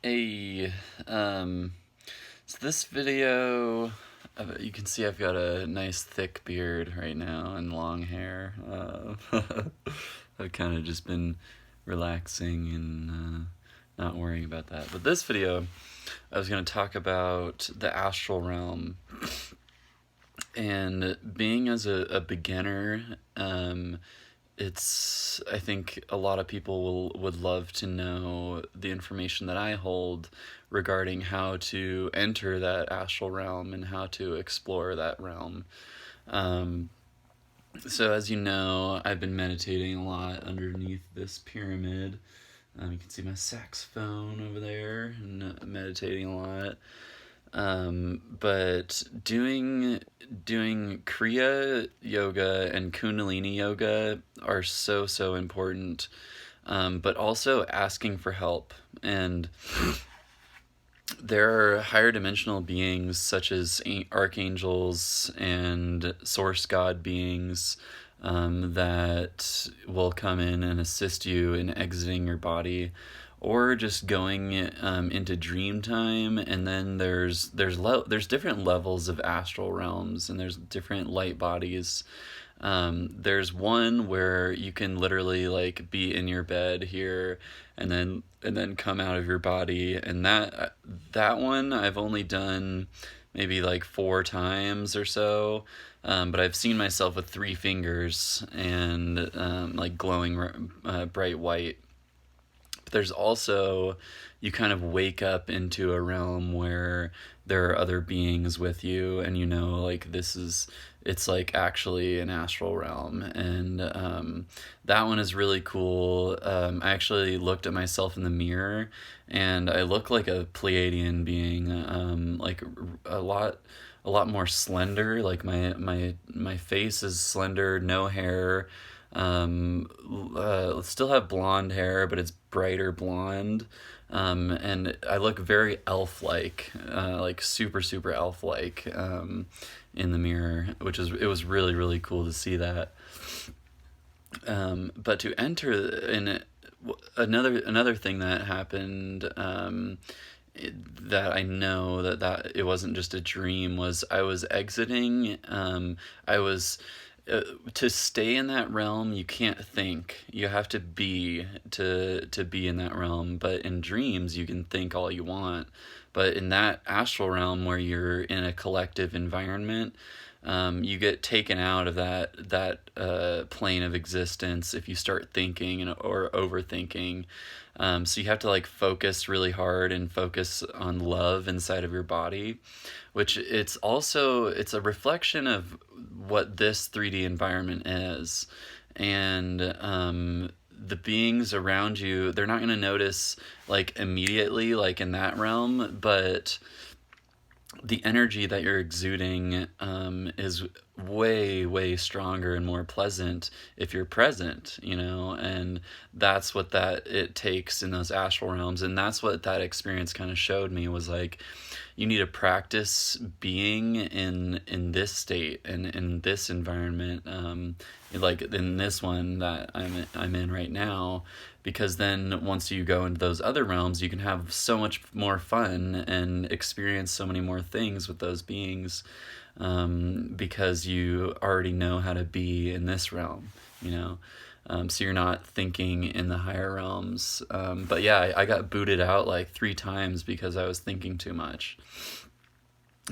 Hey, so this video, you can see I've got a nice thick beard right now and long hair. I've kind of just been relaxing and not worrying about that. But this video, I was going to talk about the astral realm. And being as a beginner, I think a lot of people would love to know the information that I hold regarding how to enter that astral realm and how to explore that realm. So as you know, I've been meditating a lot underneath this pyramid. You can see my saxophone over there and meditating a lot. But doing Kriya Yoga and Kundalini Yoga are so important. But also asking for help. And there are higher dimensional beings such as archangels and source god beings that will come in and assist you in exiting your body, or just going into dream time. And then there's different levels of astral realms, and there's different light bodies. There's one where you can literally like be in your bed here and then come out of your body, and that one I've only done maybe like 4 times or so. But I've seen myself with 3 fingers and like glowing bright white. But there's also, you kind of wake up into a realm where there are other beings with you, and like it's like actually an astral realm. And that one is really cool. I actually looked at myself in the mirror, and I look like a Pleiadian being, like a lot more slender. Like my face is slender, no hair. Still have blonde hair, but it's brighter blonde. And I look very elf-like, like super elf-like, in the mirror, it was really cool to see that. But to enter in another thing that happened, that I know that it wasn't just a dream, was I was exiting. I was To stay in that realm, you can't think. You have to be to be in that realm. But in dreams, you can think all you want. But in that astral realm, where you're in a collective environment, you get taken out of that plane of existence if you start thinking or overthinking. So you have to like focus really hard and focus on love inside of your body, which it's a reflection of what this 3D environment is. And the beings around you, they're not going to notice like immediately, like in that realm, but the energy that you're exuding is way stronger and more pleasant if you're present, and that's what it takes in those astral realms. And that's what that experience kind of showed me, was like, you need to practice being in this state and in this environment, like in this one that I'm in right now, because then once you go into those other realms, you can have so much more fun and experience so many more things with those beings, because you already know how to be in this realm, so you're not thinking in the higher realms. But yeah, I got booted out like 3 times because I was thinking too much.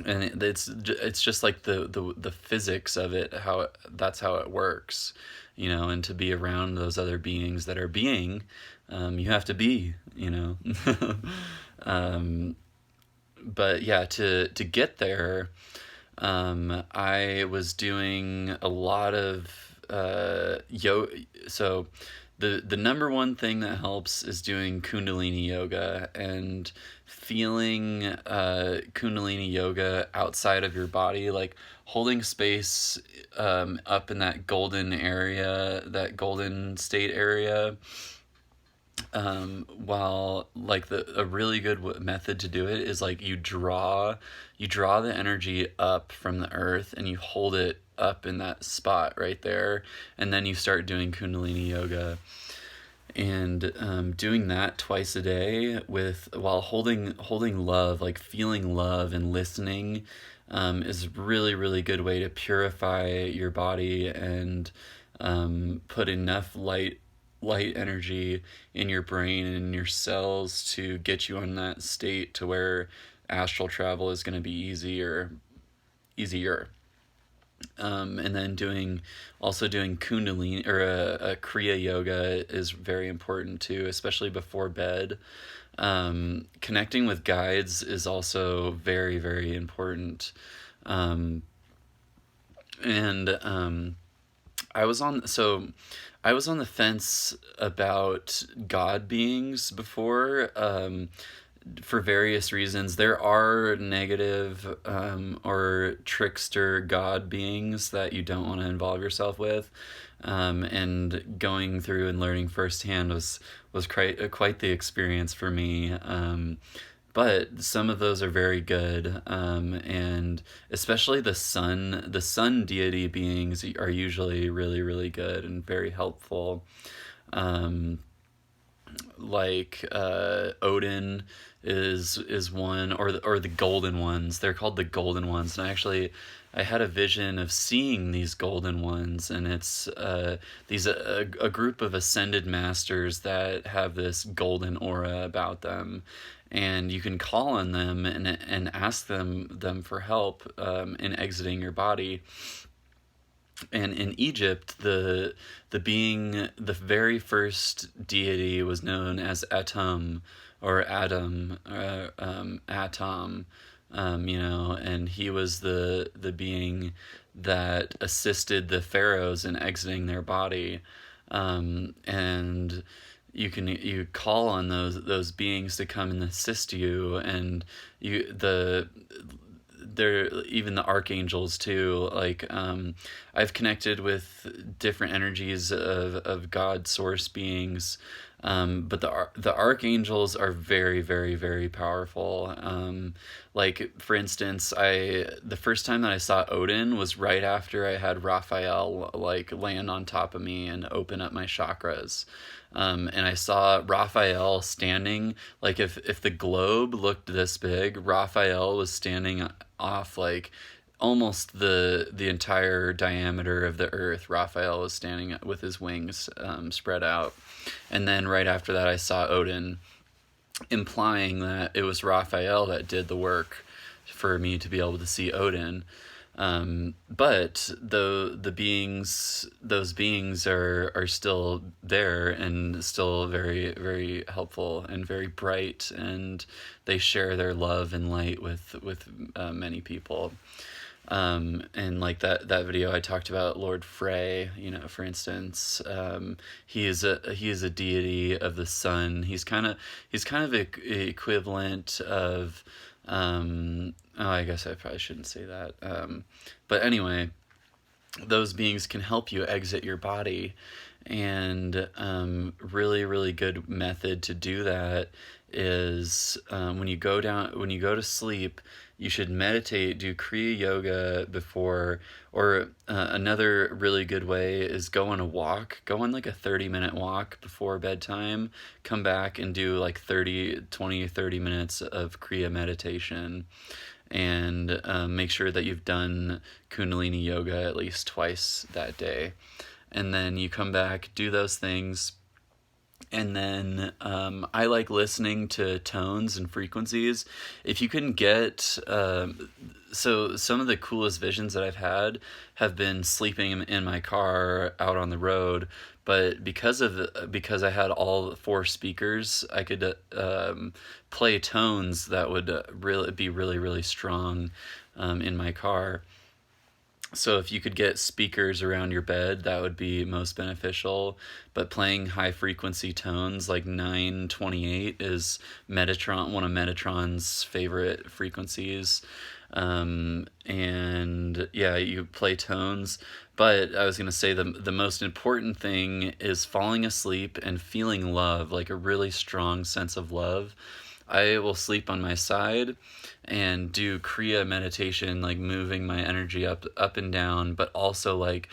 And it's just like the physics of it, that's how it works, and to be around those other beings that are being, you have to be, but yeah, to get there, I was doing a lot of so the number one thing that helps is doing Kundalini Yoga and feeling Kundalini Yoga outside of your body, like holding space up in that golden area, that golden state area. While like a really good method to do it is like you draw the energy up from the earth, and you hold it up in that spot right there, and then you start doing Kundalini Yoga. And doing that twice a day with while holding love, like feeling love and listening, is a really really good way to purify your body and put enough light energy in your brain and in your cells to get you on that state to where astral travel is going to be easier. And then doing Kundalini or a Kriya yoga is very important too, especially before bed. Connecting with guides is also very, very important. Um, and I was on so I was on the fence about God beings before. For various reasons. There are negative or trickster god beings that you don't want to involve yourself with. And going through and learning firsthand was quite the experience for me. But some of those are very good, and especially the sun deity beings are usually really really good and very helpful. Um, like Odin is one, or the golden ones. They're called the golden ones, and I had a vision of seeing these golden ones, and it's these a group of ascended masters that have this golden aura about them, and you can call on them and ask them for help in exiting your body. And in Egypt, the very first deity was known as Atum, or Adam, Atom, and he was the being that assisted the pharaohs in exiting their body. And you call on those beings to come and assist you, and they're even the archangels too. Like I've connected with different energies of God source beings, but the archangels are very very very powerful. Like for instance, I the first time that I saw Odin was right after I had Raphael like land on top of me and open up my chakras. And I saw Raphael standing, like if the globe looked this big, Raphael was standing off like almost the entire diameter of the earth. Raphael was standing with his wings spread out. And then right after that, I saw Odin, implying that it was Raphael that did the work for me to be able to see Odin. But those beings are still there and still very very helpful and very bright, and they share their love and light with many people. And like that video I talked about Lord Frey, for instance, he is a deity of the sun. He's kind of equivalent of oh, I guess I probably shouldn't say that. But anyway, those beings can help you exit your body, and really really good method to do that is when you go to sleep, you should meditate, do Kriya yoga before, or another really good way is go on like a 30-minute walk before bedtime, come back and do like 30 minutes of Kriya meditation, and make sure that you've done Kundalini Yoga at least twice that day. And then you come back, do those things, and then I like listening to tones and frequencies. If you can get so some of the coolest visions that I've had have been sleeping in my car out on the road, but because I had all four speakers, I could play tones that would really really strong in my car. So if you could get speakers around your bed, that would be most beneficial. But playing high frequency tones like 928 is one of Metatron's favorite frequencies. And yeah, you play tones. But I was going to say the most important thing is falling asleep and feeling love, like a really strong sense of love. I will sleep on my side and do Kriya meditation, like moving my energy up and down, but also like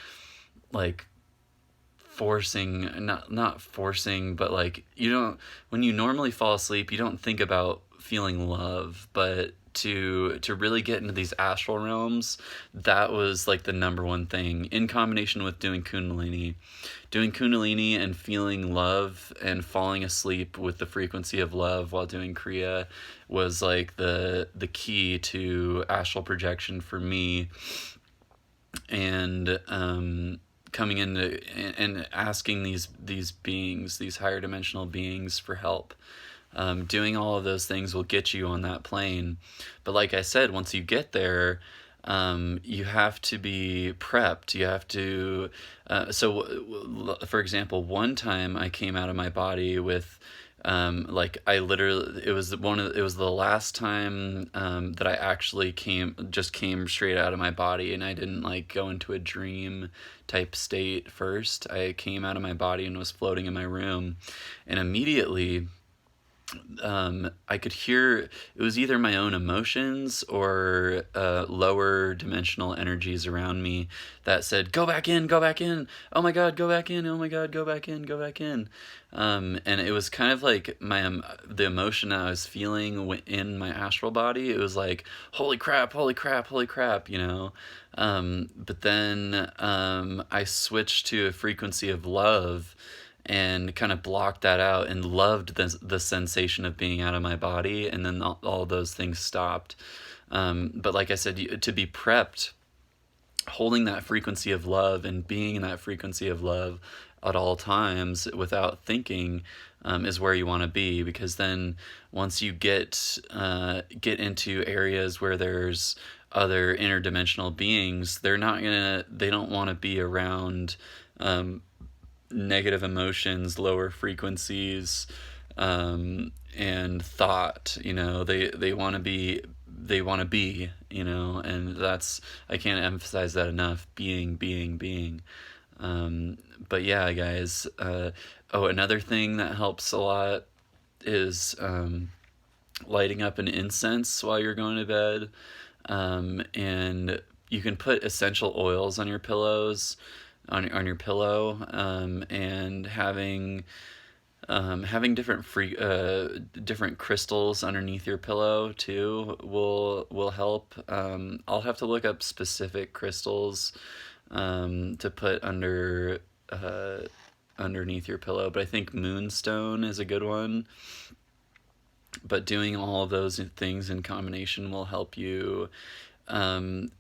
forcing, not forcing, but like you don't, when you normally fall asleep, you don't think about feeling love, but to really get into these astral realms, that was like the number one thing, in combination with doing Kundalini and feeling love and falling asleep with the frequency of love while doing Kriya was like the key to astral projection for me. And coming into and asking these beings, these higher dimensional beings, for help. Doing all of those things will get you on that plane. But like I said, once you get there, you have to be prepped. You have to. For example, one time I came out of my body with. Like I literally, it was the last time that I actually came straight out of my body, and I didn't like go into a dream type state first. I came out of my body and was floating in my room, and immediately I could hear, it was either my own emotions or lower dimensional energies around me that said, go back in, oh my God, go back in, oh my God, go back in, go back in. And it was kind of like the emotion I was feeling in my astral body. It was like, holy crap, you know. But then I switched to a frequency of love and kind of blocked that out and loved the sensation of being out of my body, and then all those things stopped. But like I said, to be prepped, holding that frequency of love and being in that frequency of love at all times without thinking is where you want to be, because then once you get into areas where there's other interdimensional beings, they don't want to be around negative emotions, lower frequencies, and thought. You know, they want to be, you know, and that's, I can't emphasize that enough. Being. But yeah, guys. Another thing that helps a lot is lighting up an incense while you're going to bed, and you can put essential oils on your pillows. On your pillow, and having different crystals underneath your pillow too will help. I'll have to look up specific crystals to put underneath your pillow, but I think moonstone is a good one. But doing all of those things in combination will help you, and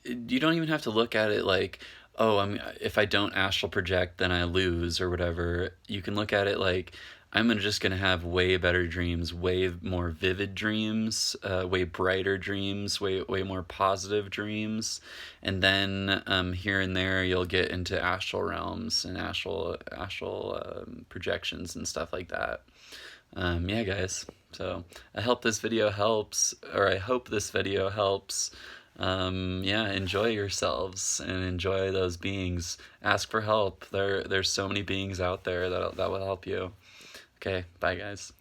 you don't even have to look at it like, oh, if I don't astral project, then I lose or whatever. You can look at it like, I'm just going to have way better dreams, way more vivid dreams, way brighter dreams, way more positive dreams. And then here and there, you'll get into astral realms and astral projections and stuff like that. Yeah, guys. So I hope this video helps. Yeah, enjoy yourselves and enjoy those beings. Ask for help. There's so many beings out there that will help you. Okay, bye guys.